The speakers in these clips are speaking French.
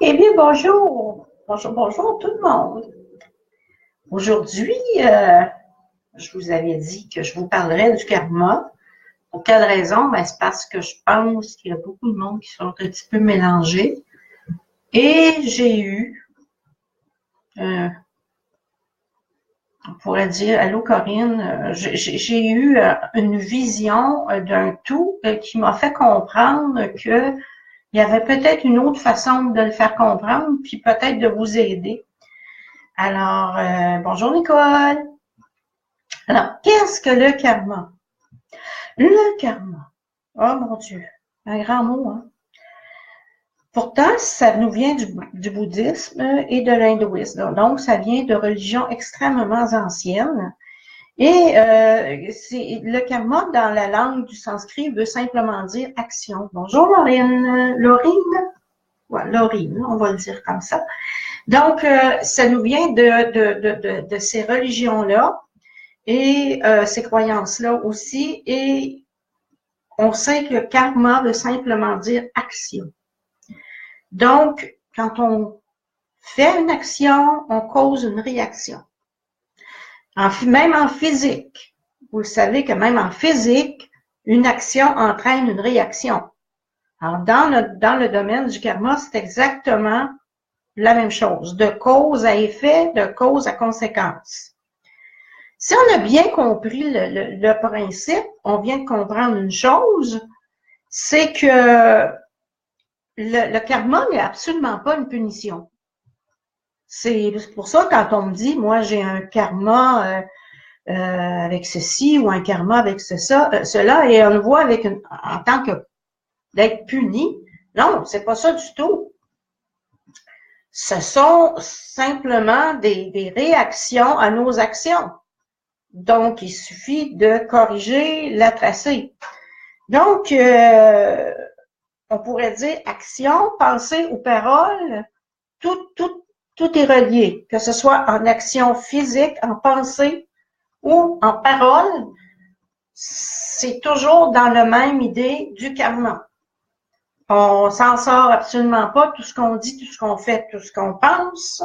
Eh bien, bonjour. Bonjour, bonjour tout le monde. Aujourd'hui, je vous avais dit que je vous parlerais du karma. Pour quelle raison? Ben, c'est parce que je pense qu'il y a beaucoup de monde qui sont un petit peu mélangés. Et j'ai eu, on pourrait dire, allô Corinne, j'ai eu une vision d'un tout qui m'a fait comprendre que il y avait peut-être une autre façon de le faire comprendre, puis peut-être de vous aider. Alors, bonjour Nicole. Alors, qu'est-ce que le karma? Le karma. Oh mon Dieu, un grand mot, hein? Pourtant, ça nous vient du bouddhisme et de l'hindouisme. Donc, ça vient de religions extrêmement anciennes. Et le karma, dans la langue du sanskrit, veut simplement dire action. Bonjour Laurine. Laurine? Ouais, Laurine, on va le dire comme ça. Donc, ça nous vient de ces religions-là et ces croyances-là aussi. Et on sait que karma veut simplement dire action. Donc, quand on fait une action, on cause une réaction. Même en physique, vous le savez que même en physique, une action entraîne une réaction. Alors, dans le domaine du karma, c'est exactement la même chose, de cause à effet, de cause à conséquence. Si on a bien compris le principe, on vient de comprendre une chose, c'est que le karma n'est absolument pas une punition. C'est pour ça, quand on me dit, moi, j'ai un karma avec ceci ou un karma avec cela, et on le voit en tant que d'être puni, non, c'est pas ça du tout. Ce sont simplement des réactions à nos actions. Donc, il suffit de corriger la tracée. Donc, on pourrait dire action, pensée ou parole, tout est relié, que ce soit en action physique, en pensée ou en parole, c'est toujours dans la même idée du karma. On s'en sort absolument pas. Tout ce qu'on dit, tout ce qu'on fait, tout ce qu'on pense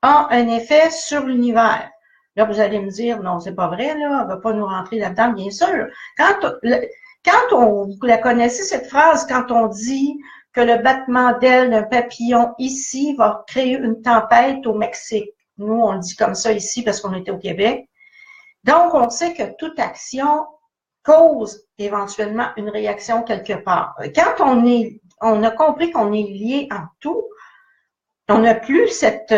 a un effet sur l'univers. Là, vous allez me dire, non, c'est pas vrai, là, on va pas nous rentrer là-dedans, bien sûr. Quand vous la connaissez, cette phrase, quand on dit que le battement d'aile d'un papillon ici va créer une tempête au Mexique. Nous, on le dit comme ça ici parce qu'on était au Québec. Donc, on sait que toute action cause éventuellement une réaction quelque part. Quand on a compris qu'on est lié en tout, on n'a plus cette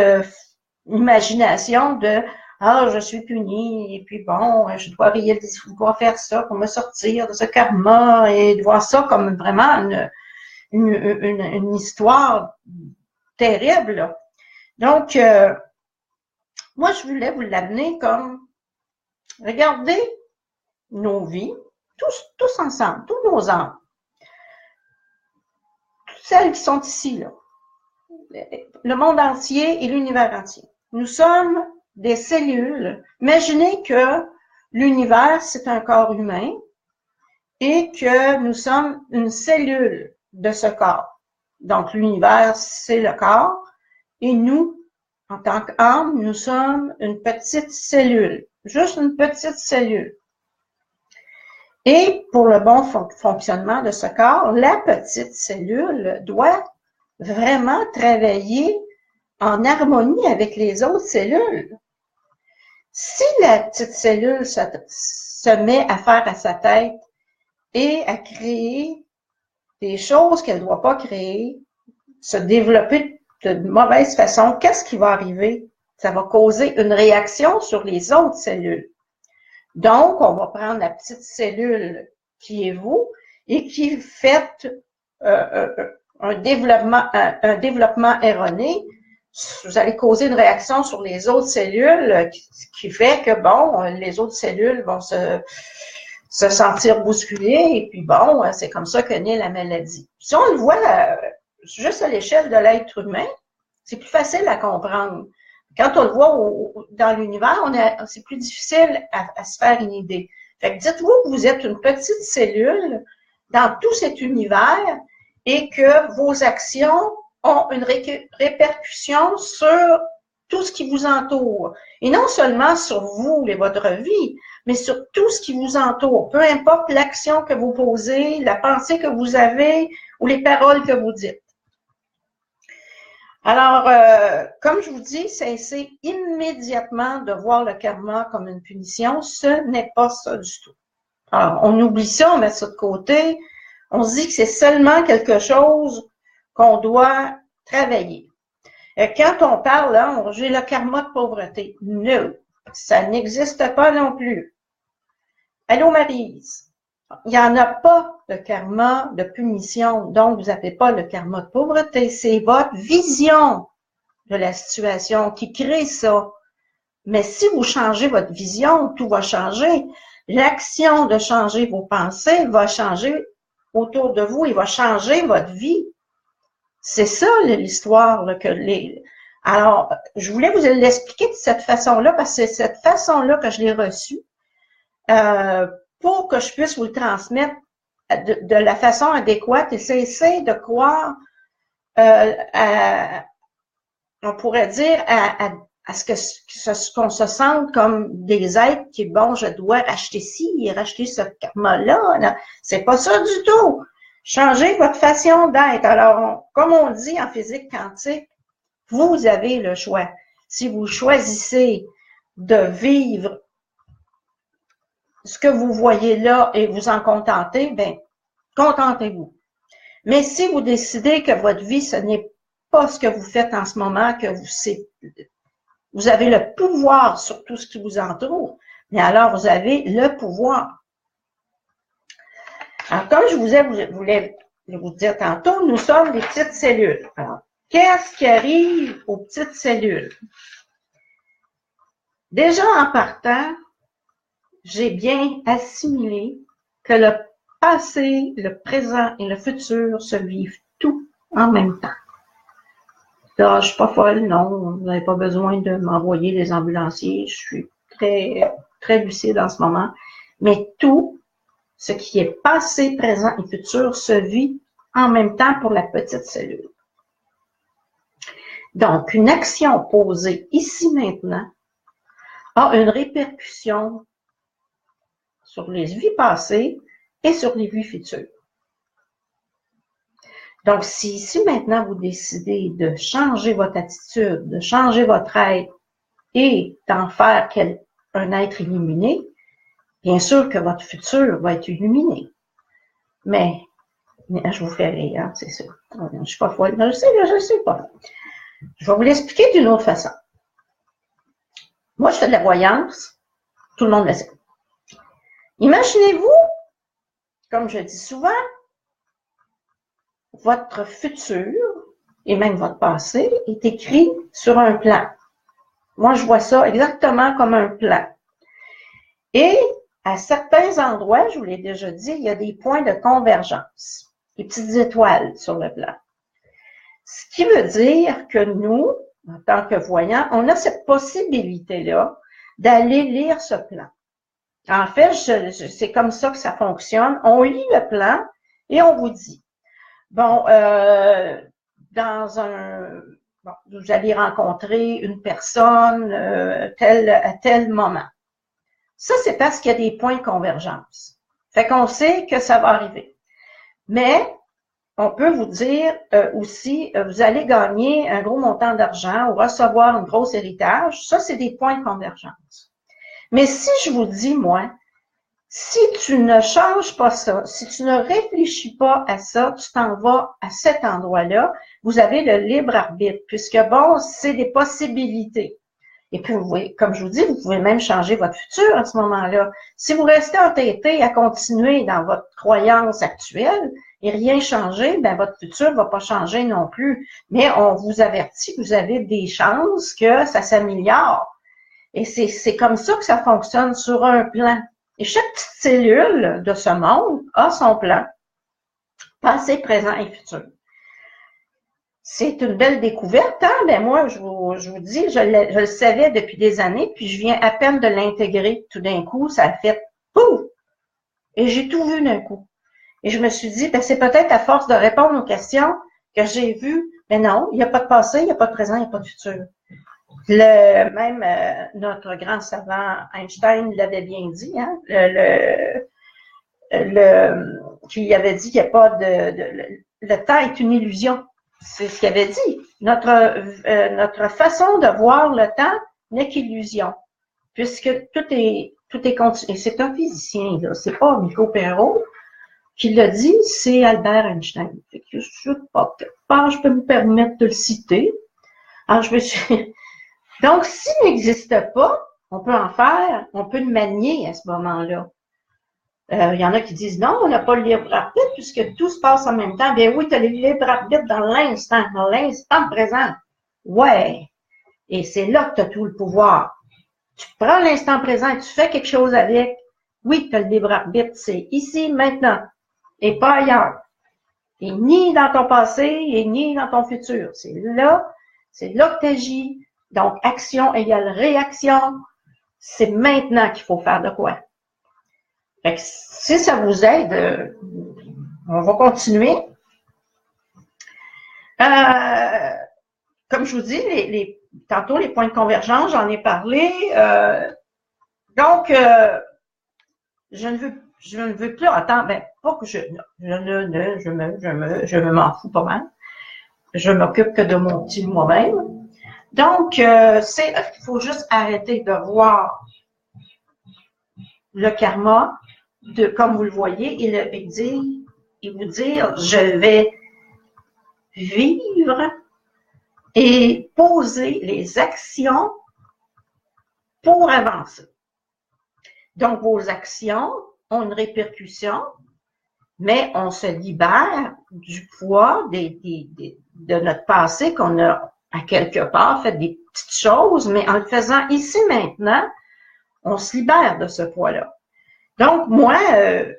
imagination de ah, je suis puni, et puis bon, je dois faire ça pour me sortir de ce karma et de voir ça comme vraiment une histoire terrible. Donc, moi, je voulais vous l'amener comme regardez nos vies, tous ensemble, tous nos âmes, toutes celles qui sont ici, là, le monde entier et l'univers entier. Nous sommes des cellules. Imaginez que l'univers, c'est un corps humain et que nous sommes une cellule de ce corps. Donc, l'univers, c'est le corps et nous, en tant qu'âme, nous sommes une petite cellule, juste une petite cellule. Et pour le bon fonctionnement de ce corps, la petite cellule doit vraiment travailler en harmonie avec les autres cellules. Si la petite cellule se met à faire à sa tête et à créer des choses qu'elle ne doit pas créer, se développer de mauvaise façon, qu'est-ce qui va arriver? Ça va causer une réaction sur les autres cellules. Donc, on va prendre la petite cellule qui est vous et qui fait un développement erroné. Vous allez causer une réaction sur les autres cellules qui fait que, bon, les autres cellules vont se sentir bousculées et puis, bon, c'est comme ça que naît la maladie. Si on le voit juste à l'échelle de l'être humain, c'est plus facile à comprendre. Quand on le voit dans l'univers, c'est plus difficile à se faire une idée. Fait que dites-vous que vous êtes une petite cellule dans tout cet univers et que vos actions ont une répercussion sur tout ce qui vous entoure. Et non seulement sur vous et votre vie, mais sur tout ce qui vous entoure. Peu importe l'action que vous posez, la pensée que vous avez ou les paroles que vous dites. Alors, comme je vous dis, cessez immédiatement de voir le karma comme une punition. Ce n'est pas ça du tout. Alors, on oublie ça, on met ça de côté. On se dit que c'est seulement quelque chose qu'on doit travailler. Quand on parle, là, j'ai le karma de pauvreté. Non, ça n'existe pas non plus. Allô, Maryse? Il n'y en a pas de karma de punition, donc vous n'avez pas le karma de pauvreté. C'est votre vision de la situation qui crée ça. Mais si vous changez votre vision, tout va changer. L'action de changer vos pensées va changer autour de vous, il va changer votre vie. C'est ça l'histoire que les. Alors, je voulais vous l'expliquer de cette façon-là parce que c'est cette façon-là que je l'ai reçu pour que je puisse vous le transmettre de la façon adéquate et cesser de croire on pourrait dire à ce qu'on se sente comme des êtres qui, bon, je dois racheter ci et racheter ce karma-là. C'est pas ça du tout. Changez votre façon d'être. Alors, comme on dit en physique quantique, vous avez le choix. Si vous choisissez de vivre ce que vous voyez là et vous en contentez, ben, contentez-vous. Mais si vous décidez que votre vie, ce n'est pas ce que vous faites en ce moment, que vous avez le pouvoir sur tout ce qui vous entoure, mais alors vous avez le pouvoir. Alors, comme je voulais vous dire tantôt, nous sommes des petites cellules. Alors, qu'est-ce qui arrive aux petites cellules? Déjà en partant, j'ai bien assimilé que le passé, le présent et le futur se vivent tout en même temps. Là, je suis pas folle, non, vous n'avez pas besoin de m'envoyer des ambulanciers, je suis très, très lucide en ce moment, mais tout ce qui est passé, présent et futur se vit en même temps pour la petite cellule. Donc, une action posée ici maintenant a une répercussion sur les vies passées et sur les vies futures. Donc, si ici maintenant vous décidez de changer votre attitude, de changer votre être et d'en faire un être illuminé, bien sûr que votre futur va être illuminé. Mais je vous fais rire, hein, c'est sûr. Je ne suis pas folle, je sais pas. Je vais vous l'expliquer d'une autre façon. Moi, je fais de la voyance, tout le monde le sait. Imaginez-vous, comme je dis souvent, votre futur et même votre passé est écrit sur un plan. Moi, je vois ça exactement comme un plan. Et à certains endroits, je vous l'ai déjà dit, il y a des points de convergence, des petites étoiles sur le plan. Ce qui veut dire que nous, en tant que voyants, on a cette possibilité-là d'aller lire ce plan. En fait, c'est comme ça que ça fonctionne. On lit le plan et on vous dit, bon, vous allez rencontrer une personne à tel moment. Ça, c'est parce qu'il y a des points de convergence. Fait qu'on sait que ça va arriver. Mais on peut vous dire aussi, vous allez gagner un gros montant d'argent ou recevoir un gros héritage. Ça, c'est des points de convergence. Mais si je vous dis, moi, si tu ne changes pas ça, si tu ne réfléchis pas à ça, tu t'en vas à cet endroit-là, vous avez le libre arbitre, puisque bon, c'est des possibilités. Et puis, vous voyez, comme je vous dis, vous pouvez même changer votre futur à ce moment-là. Si vous restez entêté à continuer dans votre croyance actuelle et rien changer, ben votre futur ne va pas changer non plus. Mais on vous avertit que vous avez des chances que ça s'améliore. Et c'est comme ça que ça fonctionne sur un plan. Et chaque petite cellule de ce monde a son plan, passé, présent et futur. C'est une belle découverte, hein? Ben moi, je vous dis, je le savais depuis des années, puis je viens à peine de l'intégrer. Tout d'un coup, ça a fait pouf! Et j'ai tout vu d'un coup. Et je me suis dit, ben c'est peut-être à force de répondre aux questions que j'ai vu Mais non, il n'y a pas de passé, il n'y a pas de présent, il n'y a pas de futur. Même notre grand savant Einstein l'avait bien dit, hein, qui avait dit qu'il n'y a pas le temps est une illusion. C'est ce qu'il avait dit. Notre façon de voir le temps n'est qu'illusion, puisque tout est continu. Et c'est un physicien, là, c'est pas Nico Perrault qui l'a dit, c'est Albert Einstein. Fait que je sais pas, je peux me permettre de le citer. Alors, donc, s'il n'existe pas, on peut en faire, on peut le manier à ce moment-là. Il y en a qui disent non, on n'a pas le libre arbitre puisque tout se passe en même temps. Bien oui, tu as le libre arbitre dans l'instant présent. Ouais. Et c'est là que tu as tout le pouvoir. Tu prends l'instant présent et tu fais quelque chose avec. Oui, tu as le libre arbitre, c'est ici, maintenant, et pas ailleurs. Et ni dans ton passé, et ni dans ton futur. C'est là que tu agis. Donc, action égale réaction. C'est maintenant qu'il faut faire de quoi. Fait que si ça vous aide, on va continuer. Comme je vous dis, tantôt, les points de convergence, j'en ai parlé. Donc, je ne veux plus attendre, pas que je m'en fous pas mal. Je m'occupe que de mon petit moi-même. Donc, il faut juste arrêter de voir le karma, comme vous le voyez, et vous dire, je vais vivre et poser les actions pour avancer. Donc, vos actions ont une répercussion, mais on se libère du poids de notre passé qu'on a à quelque part fait des petites choses, mais en le faisant ici maintenant, on se libère de ce poids-là. Donc, moi,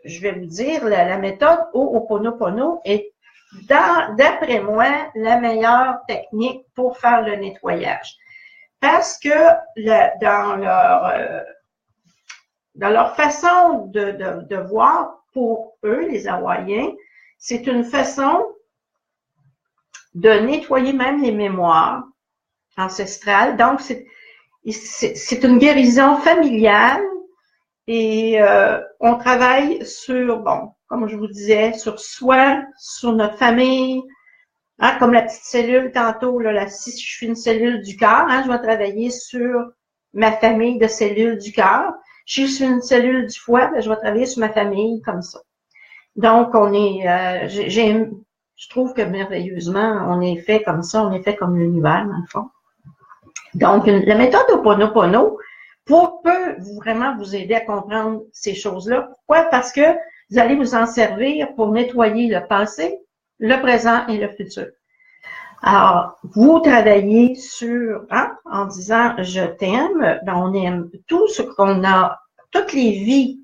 je vais vous dire, la méthode Ho'oponopono est, d'après moi, la meilleure technique pour faire le nettoyage. Parce que dans leur façon de voir, pour eux, les Hawaïens, c'est une façon de nettoyer même les mémoires ancestrales. Donc, c'est une guérison familiale et on travaille sur, comme je vous disais, sur soi, sur notre famille, hein, comme la petite cellule tantôt, là, si je suis une cellule du cœur, hein, je vais travailler sur ma famille de cellules du cœur. Si je suis une cellule du foie, je vais travailler sur ma famille comme ça. Donc, on est, je trouve que merveilleusement, on est fait comme ça, on est fait comme l'univers, dans le fond. Donc, la méthode Ho'oponopono peut vraiment vous aider à comprendre ces choses-là. Pourquoi? Parce que vous allez vous en servir pour nettoyer le passé, le présent et le futur. Alors, vous travaillez sur, hein, en disant « je t'aime », on aime tout ce qu'on a, toutes les vies.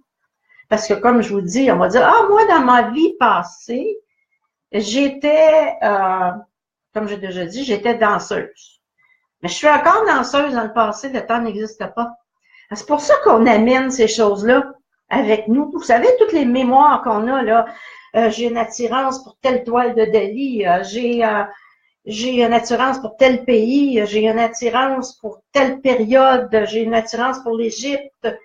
Parce que comme je vous dis, on va dire « ah, moi, dans ma vie passée, j'étais, comme j'ai déjà dit, j'étais danseuse. Mais je suis encore danseuse dans le passé, le temps n'existe pas. » C'est pour ça qu'on amène ces choses-là avec nous. Vous savez, toutes les mémoires qu'on a, là, j'ai une attirance pour telle toile de Dali, j'ai une attirance pour tel pays, j'ai une attirance pour telle période, j'ai une attirance pour l'Égypte.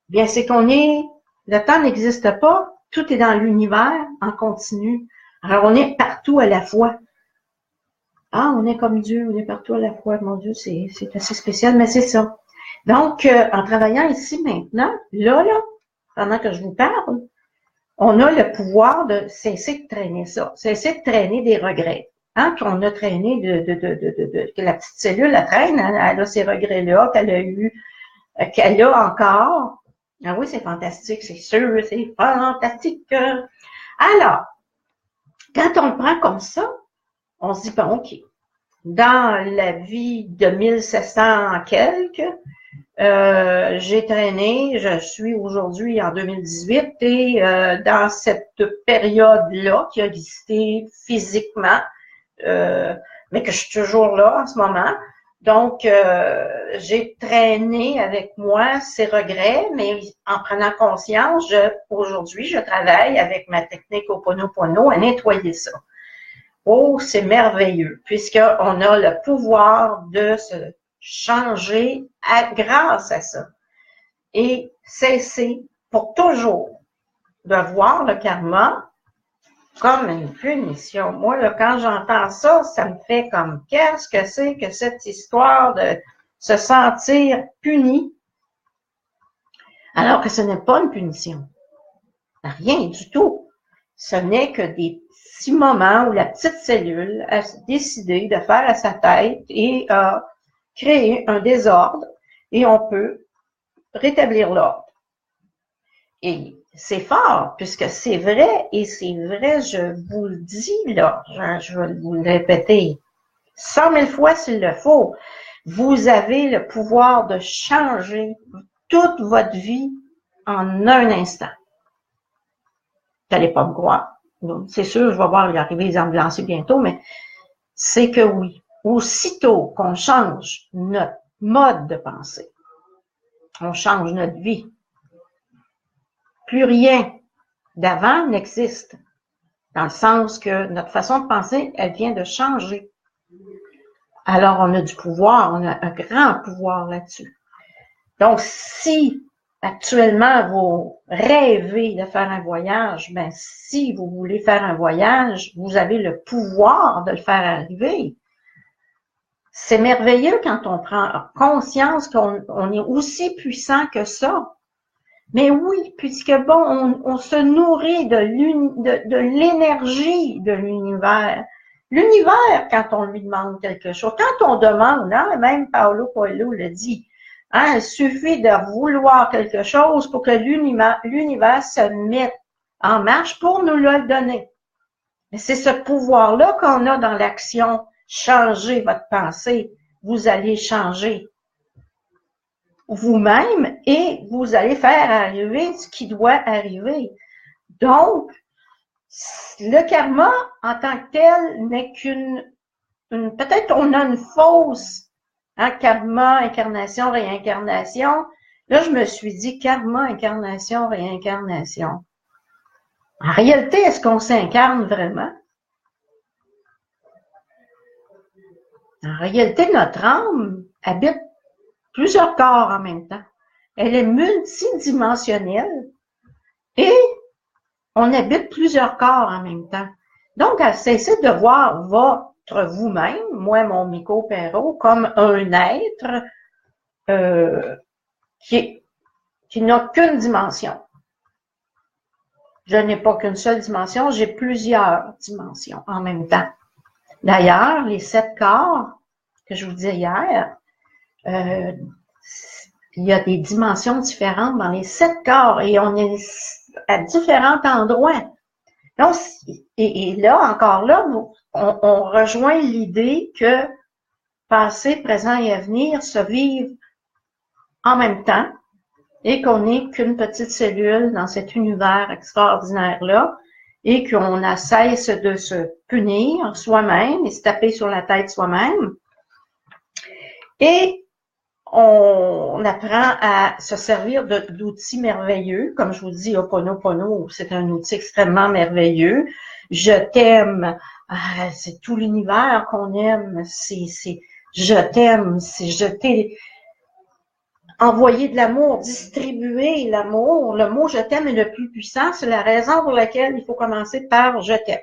Bien, c'est le temps n'existe pas, tout est dans l'univers en continu. Alors, on est partout à la fois. Ah, on est comme Dieu, on est partout à la fois. Mon Dieu, c'est assez spécial, mais c'est ça. Donc, en travaillant ici maintenant, là, pendant que je vous parle, on a le pouvoir de cesser de traîner ça, cesser de traîner des regrets. Hein, qu'on a traîné que la petite cellule la traîne, hein, elle a ces regrets-là, qu'elle a encore. Ah oui, c'est fantastique, c'est sûr, c'est fantastique. Alors, quand on le prend comme ça, on se dit, bon, OK, dans la vie de 1700 quelques, j'ai traîné, je suis aujourd'hui en 2018 et dans cette période-là qui a existé physiquement, mais que je suis toujours là en ce moment. Donc, j'ai traîné avec moi ces regrets, mais en prenant conscience, aujourd'hui, je travaille avec ma technique Ho'oponopono à nettoyer ça. Oh, c'est merveilleux, puisqu'on a le pouvoir de se changer grâce à ça. Et cesser pour toujours de voir le karma comme une punition. Moi, là, quand j'entends ça, ça me fait comme, qu'est-ce que c'est que cette histoire de se sentir puni, alors que ce n'est pas une punition. Rien du tout. Ce n'est que des petits moments où la petite cellule a décidé de faire à sa tête et a créé un désordre et on peut rétablir l'ordre. Et c'est fort, puisque c'est vrai, et c'est vrai, je vous le dis là, je vais vous le répéter 100 000 fois s'il le faut, vous avez le pouvoir de changer toute votre vie en un instant. Vous n'allez pas me croire. C'est sûr, je vais voir arriver les ambulanciers bientôt, mais c'est que oui. Aussitôt qu'on change notre mode de pensée, on change notre vie. Plus rien d'avant n'existe. Dans le sens que notre façon de penser, elle vient de changer. Alors, on a du pouvoir, on a un grand pouvoir là-dessus. Donc, si actuellement vous rêvez de faire un voyage, ben si vous voulez faire un voyage, vous avez le pouvoir de le faire arriver. C'est merveilleux quand on prend conscience qu'on est aussi puissant que ça. Mais oui, puisque bon, on se nourrit de l'énergie de l'univers. L'univers, quand on lui demande quelque chose, quand on demande, hein, même Paulo Coelho le dit, hein, il suffit de vouloir quelque chose pour que l'univers se mette en marche pour nous le donner. Mais c'est ce pouvoir-là qu'on a dans l'action. Changez votre pensée, vous allez changer vous-même et vous allez faire arriver ce qui doit arriver. Donc, le karma en tant que tel n'est peut-être on a une fausse karma, incarnation, réincarnation. Là, je me suis dit karma, incarnation, réincarnation. En réalité, est-ce qu'on s'incarne vraiment? En réalité, notre âme habite plusieurs corps en même temps. Elle est multidimensionnelle et on habite plusieurs corps en même temps. Donc, à cesser de voir votre vous-même, moi, mon Miko-Perro, comme un être qui n'a qu'une dimension. Je n'ai pas qu'une seule dimension, j'ai plusieurs dimensions en même temps. D'ailleurs, les 7 corps que je vous disais hier, il y a des dimensions différentes dans les 7 corps et on est à différents endroits. Donc, et là, encore là, on rejoint l'idée que passé, présent et avenir se vivent en même temps et qu'on n'est qu'une petite cellule dans cet univers extraordinaire-là et qu'on a cesse de se punir soi-même et se taper sur la tête soi-même. Et on apprend à se servir d'outils merveilleux. Comme je vous dis, Ho'oponopono, c'est un outil extrêmement merveilleux. Je t'aime, c'est tout l'univers qu'on aime. Je t'aime, c'est je t'ai envoyé de l'amour, distribuer l'amour. Le mot je t'aime est le plus puissant. C'est la raison pour laquelle il faut commencer par je t'aime.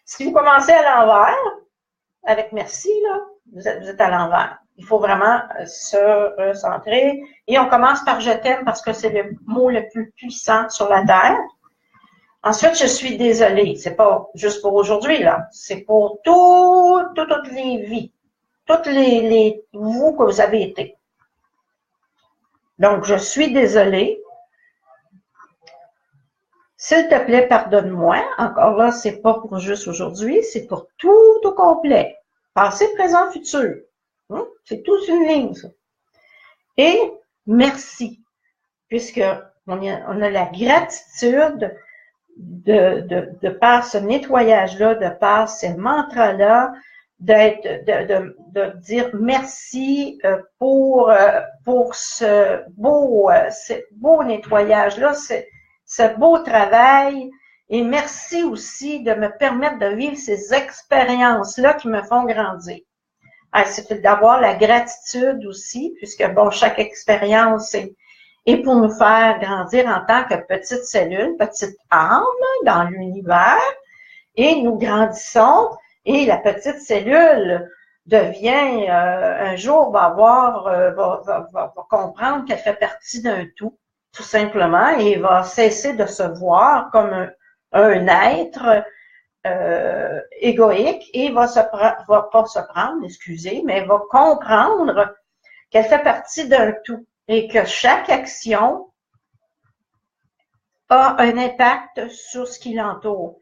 Si vous commencez à l'envers, avec merci, là, vous êtes à l'envers. Il faut vraiment se recentrer. Et on commence par je t'aime parce que c'est le mot le plus puissant sur la terre. Ensuite, je suis désolée. C'est pas juste pour aujourd'hui, là. C'est pour toutes les vies. Toutes les vous que vous avez été. Donc, je suis désolée. S'il te plaît, pardonne-moi. Encore là, c'est pas pour juste aujourd'hui, c'est pour tout au complet. Passé, présent, futur. C'est toute une ligne, ça. Et merci, puisque on a la gratitude de par ce nettoyage-là, de par ces mantras-là, de dire merci pour ce beau nettoyage-là, ce beau travail Et merci aussi de me permettre de vivre ces expériences-là qui me font grandir. C'est d'avoir la gratitude aussi, puisque bon, chaque expérience est pour nous faire grandir en tant que petite cellule, petite âme dans l'univers, et nous grandissons, et la petite cellule devient, un jour, va comprendre qu'elle fait partie d'un tout simplement, et va cesser de se voir comme un être égoïque et va pas se prendre, excusez, mais va comprendre qu'elle fait partie d'un tout et que chaque action a un impact sur ce qui l'entoure.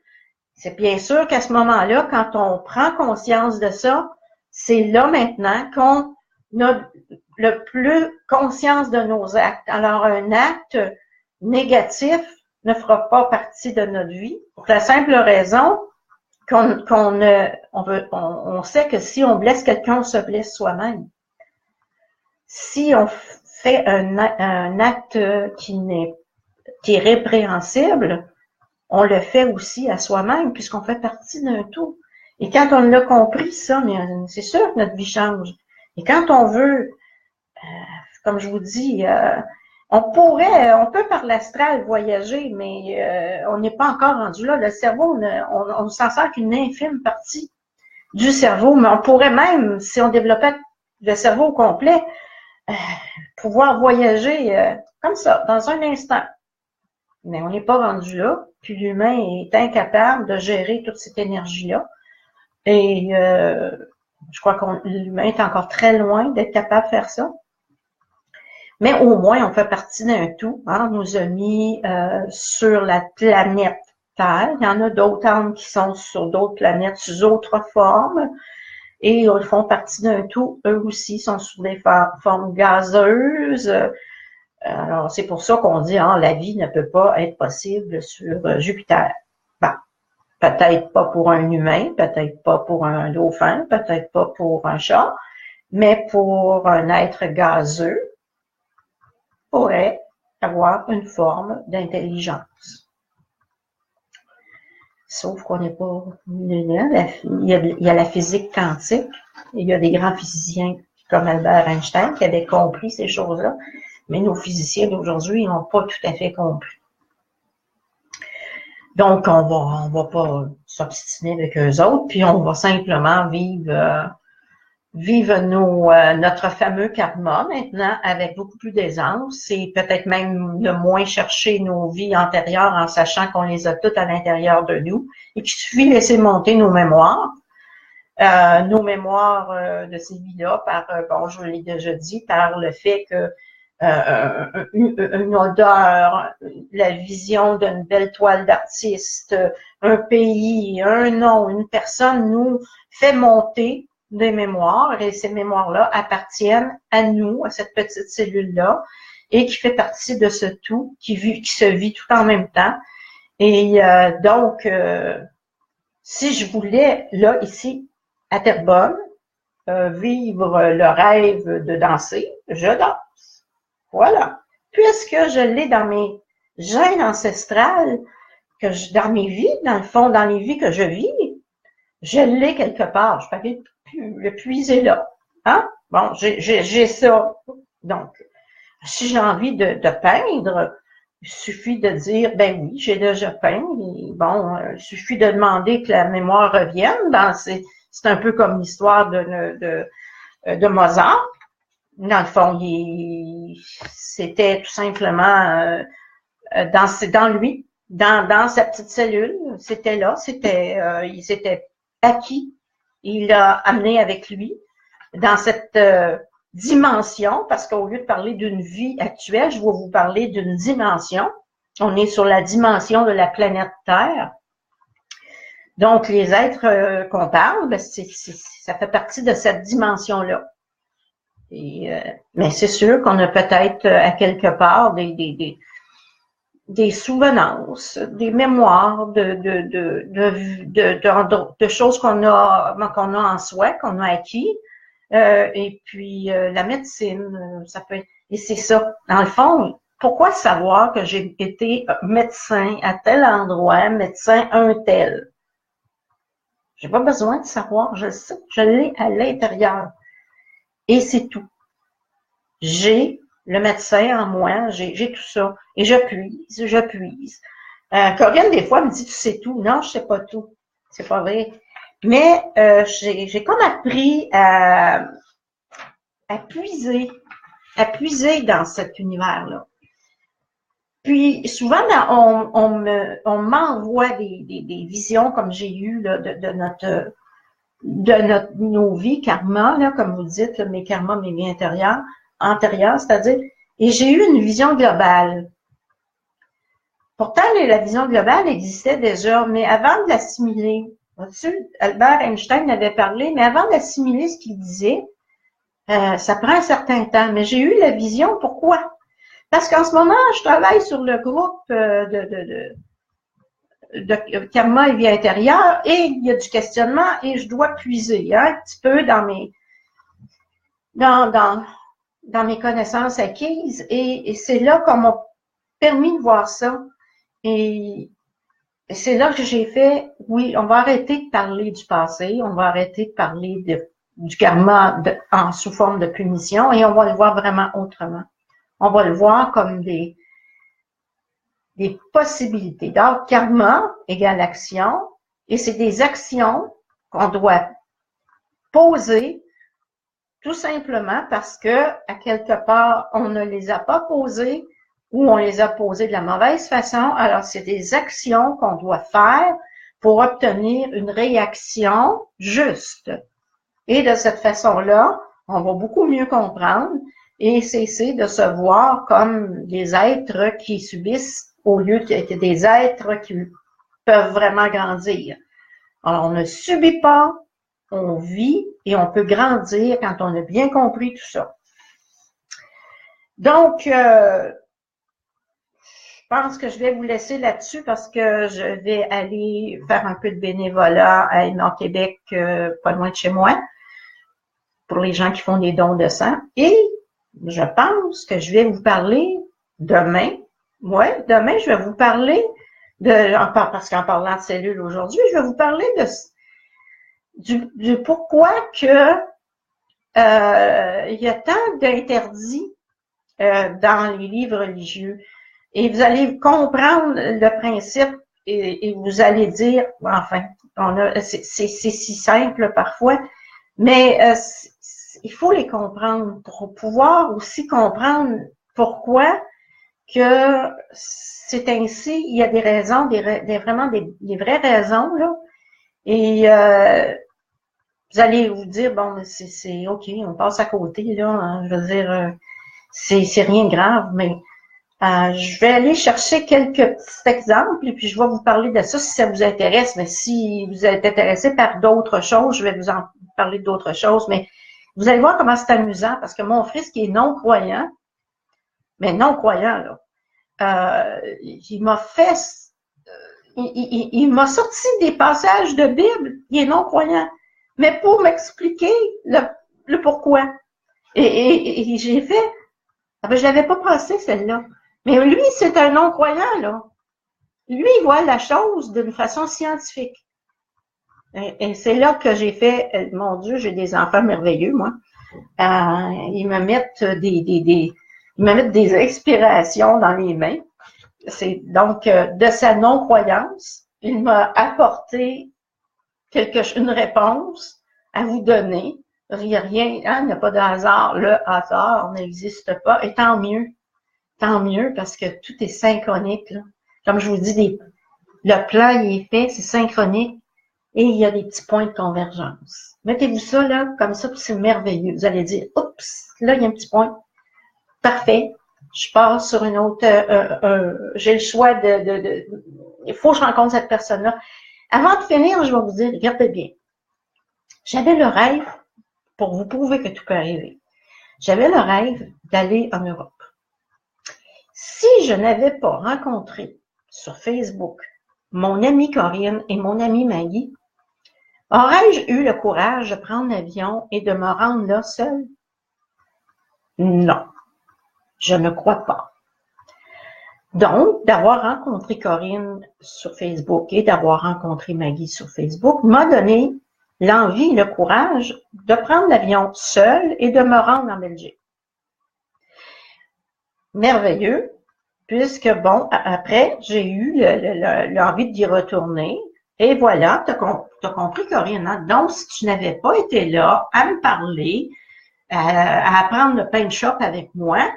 C'est bien sûr qu'à ce moment-là, quand on prend conscience de ça, c'est là maintenant qu'on a le plus conscience de nos actes. Alors, un acte négatif ne fera pas partie de notre vie pour la simple raison on sait que si on blesse quelqu'un, on se blesse soi-même. Si on fait un acte qui est répréhensible, on le fait aussi à soi-même, puisqu'on fait partie d'un tout. Et quand on l'a compris, ça, mais c'est sûr que notre vie change. Et quand on veut, comme je vous dis, on peut par l'astral voyager, mais on n'est pas encore rendu là. Le cerveau, on s'en sert qu'une infime partie du cerveau, mais on pourrait même, si on développait le cerveau au complet, pouvoir voyager comme ça, dans un instant. Mais on n'est pas rendu là, puis l'humain est incapable de gérer toute cette énergie-là. Et je crois que l'humain est encore très loin d'être capable de faire ça. Mais au moins, on fait partie d'un tout. Hein? On nous a mis sur la planète Terre. Il y en a d'autres âmes qui sont sur d'autres planètes, sous d'autres formes. Et ils font partie d'un tout. Eux aussi sont sous des formes gazeuses. Alors, c'est pour ça qu'on dit la vie ne peut pas être possible sur Jupiter. Bon, peut-être pas pour un humain, peut-être pas pour un dauphin, peut-être pas pour un chat, mais pour un être gazeux, pourrait avoir une forme d'intelligence. Sauf qu'on n'est pas... Il y a la physique quantique, il y a des grands physiciens comme Albert Einstein qui avaient compris ces choses-là, mais nos physiciens d'aujourd'hui n'ont pas tout à fait compris. Donc, on va pas s'obstiner avec eux autres, puis on va simplement vivre notre fameux karma maintenant avec beaucoup plus d'aisance et peut-être même de moins chercher nos vies antérieures en sachant qu'on les a toutes à l'intérieur de nous et qu'il suffit de laisser monter nos mémoires de ces vies-là par, bon, je l'ai déjà dit, par le fait que une odeur, la vision d'une belle toile d'artiste, un pays, un nom, une personne nous fait monter des mémoires et ces mémoires-là appartiennent à nous, à cette petite cellule-là et qui fait partie de ce tout qui se vit tout en même temps. Et donc, si je voulais, là, ici, à Terrebonne, vivre le rêve de danser, je danse. Voilà. Puisque je l'ai dans mes gènes ancestrales, dans mes vies, dans le fond, dans les vies que je vis, je l'ai quelque part. Je peux aller le puiser là. Hein? Bon, j'ai ça. Donc, si j'ai envie de peindre, il suffit de dire, ben oui, j'ai déjà peint. Et bon, il suffit de demander que la mémoire revienne. C'est un peu comme l'histoire de Mozart. Dans le fond, c'était tout simplement dans lui, dans sa petite cellule. C'était là, il s'était acquis. Il l'a amené avec lui dans cette dimension, parce qu'au lieu de parler d'une vie actuelle, je vais vous parler d'une dimension. On est sur la dimension de la planète Terre. Donc, les êtres qu'on parle, ben, ça fait partie de cette dimension-là. Mais c'est sûr qu'on a peut-être à quelque part des souvenances, des mémoires de choses qu'on a en soi, qu'on a acquis. Et puis la médecine, ça peut être, et c'est ça. Dans le fond, pourquoi savoir que j'ai été médecin à tel endroit, médecin un tel? J'ai pas besoin de savoir, je le sais, je l'ai à l'intérieur. Et c'est tout. J'ai le médecin en moi, j'ai tout ça. Et je puise. Corinne, des fois, me dit, tu sais tout. Non, je sais pas tout. C'est pas vrai. Mais j'ai comme appris à puiser dans cet univers-là. Puis souvent, on m'envoie des visions comme j'ai eu là, de nos vies karma, là, comme vous dites, là, mes karmas, mes vies antérieures, c'est-à-dire, et j'ai eu une vision globale. Pourtant, la vision globale existait déjà, mais avant de l'assimiler, Albert Einstein avait parlé, mais avant d'assimiler ce qu'il disait, ça prend un certain temps. Mais j'ai eu la vision, pourquoi? Parce qu'en ce moment, je travaille sur le groupe de karma et vie intérieure et il y a du questionnement et je dois puiser un petit peu dans mes connaissances acquises et c'est là qu'on m'a permis de voir ça. Et c'est là que j'ai fait, oui, on va arrêter de parler du passé, on va arrêter de parler du karma sous forme de punition et on va le voir vraiment autrement. On va le voir comme des possibilités. Donc, karma égale action, et c'est des actions qu'on doit poser tout simplement parce que, à quelque part, on ne les a pas posées ou on les a posées de la mauvaise façon. Alors, c'est des actions qu'on doit faire pour obtenir une réaction juste. Et de cette façon-là, on va beaucoup mieux comprendre et cesser de se voir comme des êtres qui subissent au lieu d'être des êtres qui peuvent vraiment grandir. Alors, on ne subit pas, on vit et on peut grandir quand on a bien compris tout ça. Donc, je pense que je vais vous laisser là-dessus parce que je vais aller faire un peu de bénévolat à Aimant Québec, pas loin de chez moi, pour les gens qui font des dons de sang. Et je pense que je vais vous parler demain. Ouais, demain, je vais vous parler parce qu'en parlant de cellules aujourd'hui, je vais vous parler du pourquoi que il y a tant d'interdits dans les livres religieux. Et vous allez comprendre le principe et vous allez dire, enfin, c'est si simple parfois, mais il faut les comprendre pour pouvoir aussi comprendre pourquoi que c'est ainsi. Il y a des raisons, vraiment des vraies raisons, là. Et vous allez vous dire, bon, c'est OK, on passe à côté, là. Hein, je veux dire, c'est rien de grave, mais je vais aller chercher quelques petits exemples et puis je vais vous parler de ça si ça vous intéresse. Mais si vous êtes intéressé par d'autres choses, je vais vous en parler d'autres choses. Mais vous allez voir comment c'est amusant parce que mon fils qui est non-croyant, mais non-croyant, là, il m'a fait, il m'a sorti des passages de Bible, il est non-croyant, mais pour m'expliquer le pourquoi. Et j'ai fait, je l'avais pas pensé celle-là. Mais lui, c'est un non-croyant, là. Lui, il voit la chose d'une façon scientifique. Et c'est là que j'ai fait, mon Dieu, j'ai des enfants merveilleux, moi. Ils me mettent ils me mettent des inspirations dans les mains. C'est donc de sa non-croyance, il m'a apporté une réponse à vous donner. Rien, hein, il n'y a pas de hasard. Le hasard n'existe pas. Et tant mieux, parce que tout est synchronique, là. Comme je vous dis, le plan il est fait, c'est synchronique, et il y a des petits points de convergence. Mettez-vous ça, là, comme ça, c'est merveilleux. Vous allez dire, oups, là, il y a un petit point. Parfait. Je passe sur une autre, j'ai le choix il faut que je rencontre cette personne-là. Avant de finir, je vais vous dire, regardez bien. J'avais le rêve, pour vous prouver que tout peut arriver, j'avais le rêve d'aller en Europe. Si je n'avais pas rencontré sur Facebook mon amie Corinne et mon amie Maggie, aurais-je eu le courage de prendre l'avion et de me rendre là seule? Non, je ne crois pas. Donc, d'avoir rencontré Corinne sur Facebook et d'avoir rencontré Maggie sur Facebook m'a donné l'envie, le courage de prendre l'avion seule et de me rendre en Belgique. Merveilleux, puisque bon, après, j'ai eu l'envie d'y retourner. Et voilà, t'as compris, Corinne, hein? Donc, si tu n'avais pas été là à me parler, à apprendre le paint shop avec moi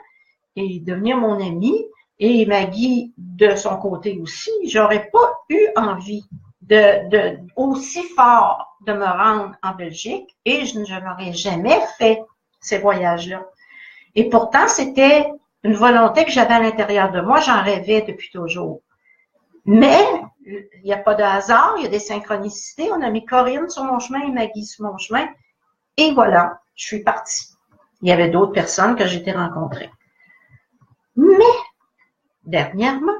et devenir mon amie, et Maggie de son côté aussi, j'aurais pas eu envie de aussi fort de me rendre en Belgique et je n'aurais jamais fait ces voyages-là. Et pourtant, c'était une volonté que j'avais à l'intérieur de moi, j'en rêvais depuis toujours. Mais il n'y a pas de hasard, il y a des synchronicités. On a mis Corinne sur mon chemin et Maggie sur mon chemin. Et voilà, je suis partie. Il y avait d'autres personnes que j'étais rencontrées. Mais, dernièrement,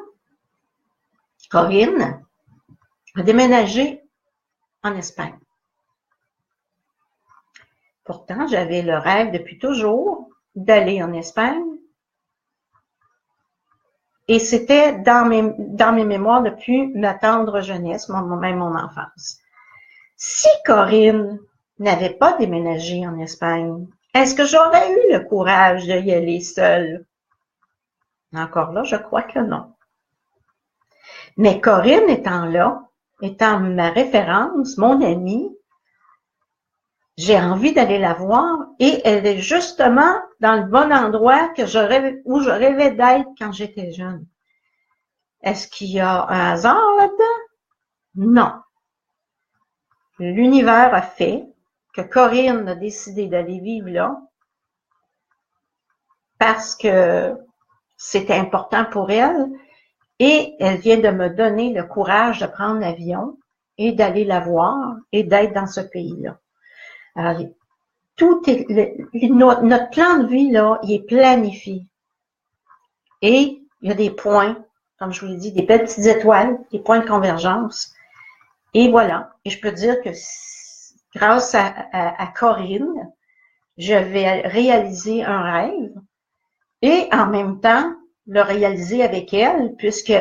Corinne a déménagé en Espagne. Pourtant, j'avais le rêve depuis toujours d'aller en Espagne. Et c'était dans mes mémoires depuis ma tendre jeunesse, même mon enfance. Si Corinne n'avait pas déménagé en Espagne, est-ce que j'aurais eu le courage d'y aller seule? Encore là, je crois que non. Mais Corinne étant là, étant ma référence, mon amie, j'ai envie d'aller la voir et elle est justement dans le bon endroit où je rêvais d'être quand j'étais jeune. Est-ce qu'il y a un hasard là-dedans? Non. L'univers a fait que Corinne a décidé d'aller vivre là parce que c'était important pour elle et elle vient de me donner le courage de prendre l'avion et d'aller la voir et d'être dans ce pays-là. Alors, notre plan de vie, là, il est planifié. Et il y a des points, comme je vous l'ai dit, des belles petites étoiles, des points de convergence. Et voilà. Et je peux dire que grâce à Corinne, je vais réaliser un rêve et en même temps le réaliser avec elle, puisque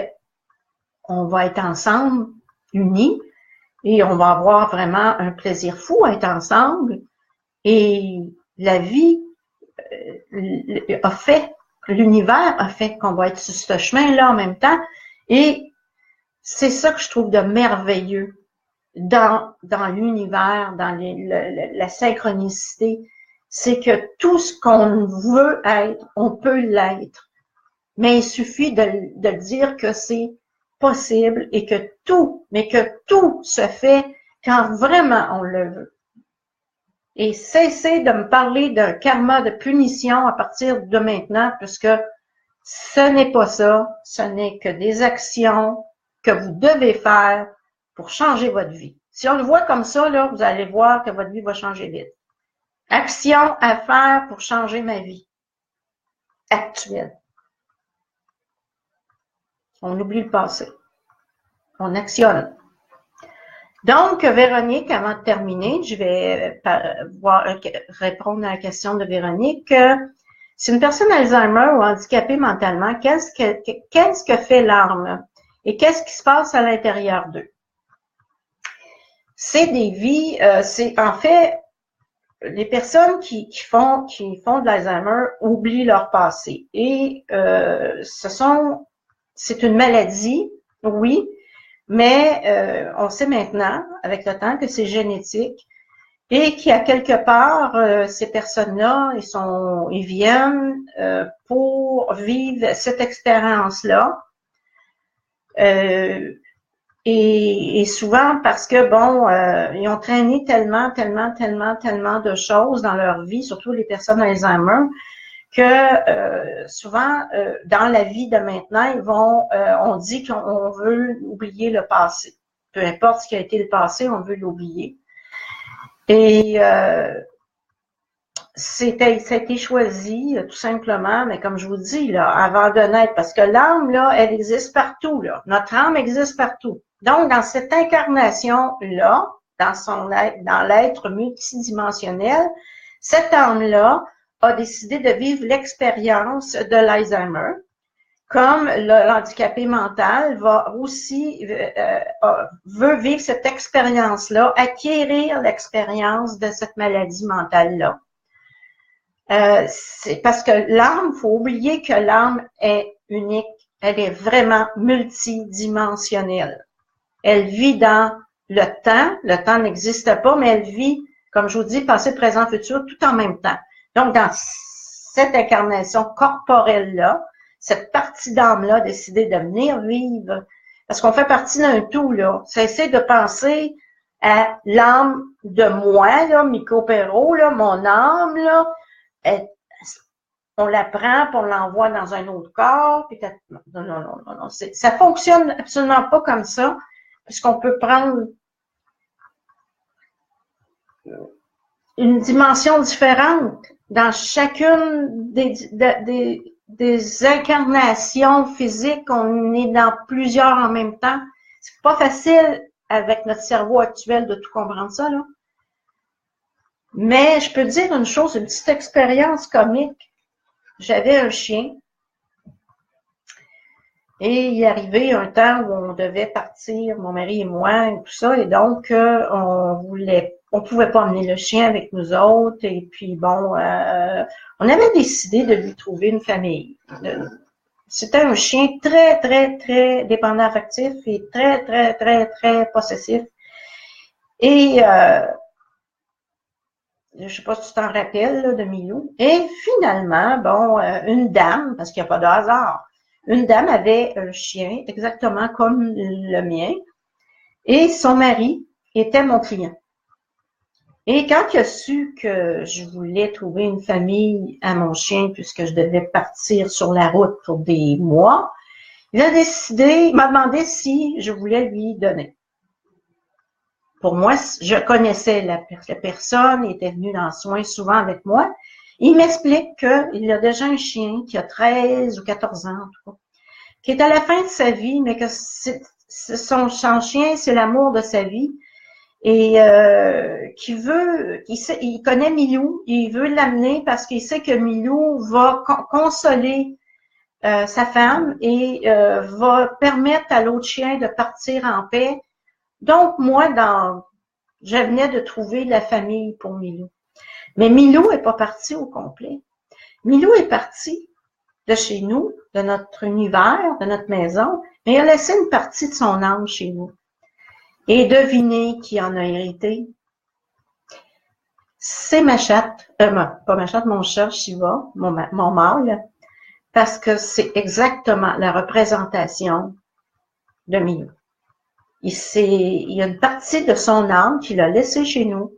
on va être ensemble, unis, et on va avoir vraiment un plaisir fou à être ensemble. Et la vie a fait, l'univers a fait qu'on va être sur ce chemin-là en même temps. Et c'est ça que je trouve de merveilleux dans l'univers, dans la synchronicité. C'est que tout ce qu'on veut être, on peut l'être. Mais il suffit de dire que c'est possible et que tout se fait quand vraiment on le veut. Et cessez de me parler d'un karma de punition à partir de maintenant, puisque ce n'est pas ça, ce n'est que des actions que vous devez faire pour changer votre vie. Si on le voit comme ça, là, vous allez voir que votre vie va changer vite. Action à faire pour changer ma vie actuelle. On oublie le passé. On actionne. Donc, Véronique, avant de terminer, je vais répondre à la question de Véronique. Si une personne Alzheimer ou handicapée mentalement, qu'est-ce que fait l'âme? Et qu'est-ce qui se passe à l'intérieur d'eux? C'est des vies, c'est en fait, les personnes qui font de l'Alzheimer oublient leur passé. Et c'est une maladie, oui, mais on sait maintenant, avec le temps, que c'est génétique et qu'à quelque part, ces personnes-là, ils viennent pour vivre cette expérience-là. Et souvent parce que, bon, ils ont traîné tellement de choses dans leur vie, surtout les personnes Alzheimer, que souvent, dans la vie de maintenant, on dit qu'on veut oublier le passé. Peu importe ce qui a été le passé, on veut l'oublier. Et ça a été choisi tout simplement, mais comme je vous dis, là, avant de naître, parce que l'âme, là, elle existe partout, là. Notre âme existe partout. Donc, dans cette incarnation-là, dans l'être multidimensionnel, cette âme-là a décidé de vivre l'expérience de l'Alzheimer, comme l'handicapé mental va aussi, veut vivre cette expérience-là, acquérir l'expérience de cette maladie mentale-là. C'est parce que l'âme, il faut oublier que l'âme est unique, elle est vraiment multidimensionnelle. Elle vit dans le temps n'existe pas, mais elle vit, comme je vous dis, passé, présent, futur, tout en même temps. Donc, dans cette incarnation corporelle-là, cette partie d'âme-là a décidé de venir vivre, parce qu'on fait partie d'un tout, là. Cessez de penser à l'âme de moi, là, Micro-Péro, là, mon âme, là, on la prend, puis on l'envoie dans un autre corps, puis non. Ça fonctionne absolument pas comme ça, puisqu'on peut prendre une dimension différente dans chacune des incarnations physiques. On est dans plusieurs en même temps. C'est pas facile avec notre cerveau actuel de tout comprendre ça, là. Mais je peux dire une chose, une petite expérience comique. J'avais un chien et il est arrivé un temps où on devait partir, mon mari et moi, et tout ça, et donc on pouvait pas emmener le chien avec nous autres, et puis bon, on avait décidé de lui trouver une famille. C'était un chien très, très, très dépendant affectif et très, très, très, très possessif. Et je sais pas si tu t'en rappelles là, de Milou. Et finalement, bon, une dame, parce qu'il n'y a pas de hasard, une dame avait un chien exactement comme le mien, et son mari était mon client. Et quand il a su que je voulais trouver une famille à mon chien, puisque je devais partir sur la route pour des mois, il a décidé, il m'a demandé si je voulais lui donner. Pour moi, je connaissais la personne, il était venu dans le soin souvent avec moi. Il m'explique qu'il a déjà un chien qui a 13 ou 14 ans, en tout cas, qui est à la fin de sa vie, mais que son chien, c'est l'amour de sa vie. Et il connaît Milou, il veut l'amener parce qu'il sait que Milou va consoler sa femme et va permettre à l'autre chien de partir en paix. Donc, moi, je venais de trouver la famille pour Milou. Mais Milou n'est pas parti au complet. Milou est parti de chez nous, de notre univers, de notre maison, mais il a laissé une partie de son âme chez nous. Et devinez qui en a hérité? C'est ma chatte, pas ma chatte, mon chat Shiva, mon mâle, parce que c'est exactement la représentation de Milou. Il y a une partie de son âme qu'il a laissée chez nous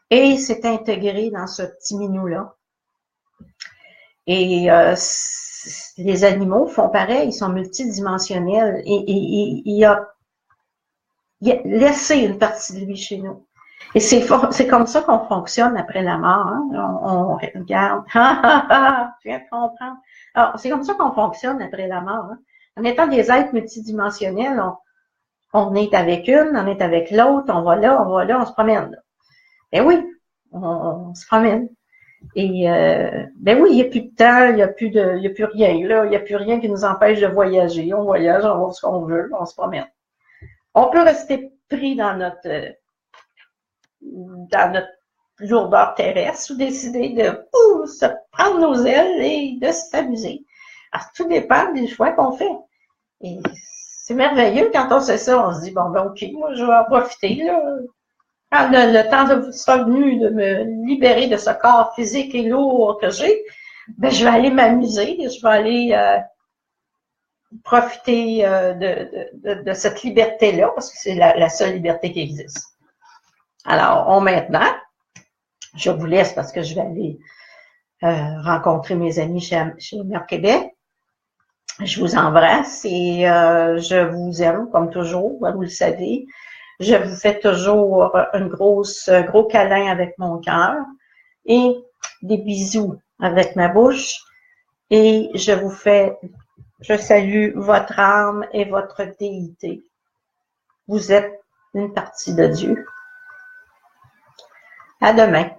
et il s'est intégré dans ce petit minou-là. Et les animaux font pareil, ils sont multidimensionnels et il a laissé une partie de lui chez nous. Et c'est comme ça qu'on fonctionne après la mort. Hein? On regarde. Tu viens de comprendre. Alors, c'est comme ça qu'on fonctionne après la mort. Hein? En étant des êtres multidimensionnels, on est avec une, on est avec l'autre, on va là, on se promène. Là. Ben oui, on se promène. Et ben oui, il n'y a plus de temps, il n'y a plus rien, là, il n'y a plus rien qui nous empêche de voyager. On voyage, on va ce qu'on veut, on se promène. On peut rester pris dans notre lourdeur terrestre ou décider de se prendre nos ailes et de s'amuser. Alors, tout dépend des choix qu'on fait. Et c'est merveilleux quand on sait ça, on se dit, bon, ben ok, moi je vais en profiter, là. Quand le temps sera venu de me libérer de ce corps physique et lourd que j'ai, ben je vais aller m'amuser, je vais aller profiter de cette liberté-là, parce que c'est la seule liberté qui existe. Alors, maintenant, je vous laisse parce que je vais aller rencontrer mes amis chez Mère Québec. Je vous embrasse et je vous aime comme toujours, vous le savez. Je vous fais toujours un gros câlin avec mon cœur et des bisous avec ma bouche. Et je salue votre âme et votre déité. Vous êtes une partie de Dieu. À demain.